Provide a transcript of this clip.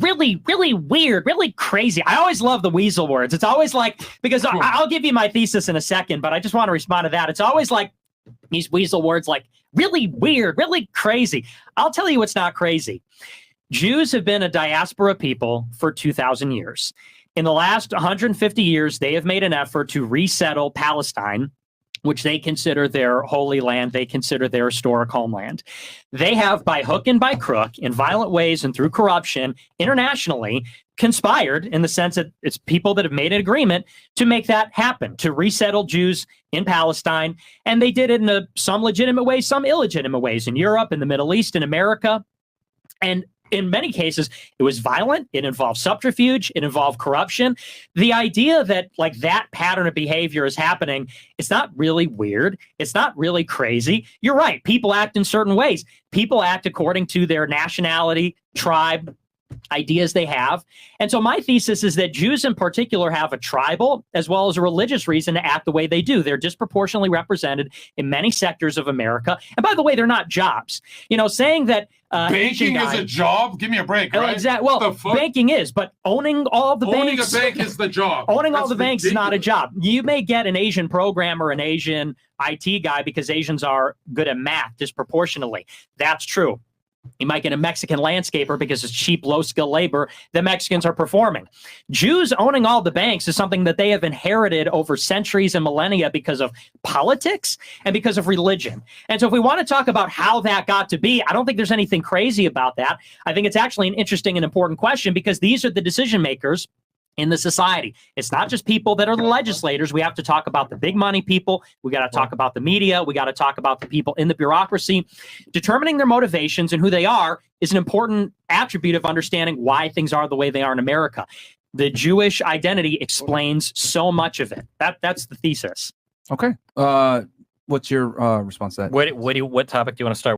really, really weird, really crazy. I always love the weasel words. It's always like, because I'll give you my thesis in a second, but I just want to respond to that. It's always like these weasel words like really weird, really crazy. I'll tell you what's not crazy. Jews have been a diaspora people for 2,000 years. In the last 150 years, they have made an effort to resettle Palestine, which they consider their holy land, they consider their historic homeland. They have, by hook and by crook, in violent ways and through corruption, internationally conspired, in the sense that it's people that have made an agreement to make that happen, to resettle Jews in Palestine. And they did it in some legitimate ways, some illegitimate ways, in Europe, in the Middle East, in America. And in many cases, it was violent. It involved subterfuge. It involved corruption. The idea that like that pattern of behavior is happening, it's not really weird. It's not really crazy. You're right. People act in certain ways. People act according to their nationality, tribe, ideas they have. And so my thesis is that Jews in particular have a tribal as well as a religious reason to act the way they do. They're disproportionately represented in many sectors of America. And by the way, they're not jobs. Saying that banking is a job? Give me a break, right? Exactly. Well, banking is, but owning all the banks. Owning a bank is the job. Owning all the banks is not a job. You may get an Asian programmer, an Asian IT guy, because Asians are good at math disproportionately. That's true. You might get a Mexican landscaper because it's cheap, low-skill labor that Mexicans are performing. Jews owning all the banks is something that they have inherited over centuries and millennia because of politics and because of religion. And so if we want to talk about how that got to be, I don't think there's anything crazy about that. I think it's actually an interesting and important question, because these are the decision makers in the society. It's not just people that are the legislators. We have to talk about the big money people. We got to talk about the media. We got to talk about the people in the bureaucracy. Determining their motivations and who they are is an important attribute of understanding why things are the way they are in America. The Jewish identity explains so much of it. That's the thesis. Okay. What's your response to that? What topic do you want to start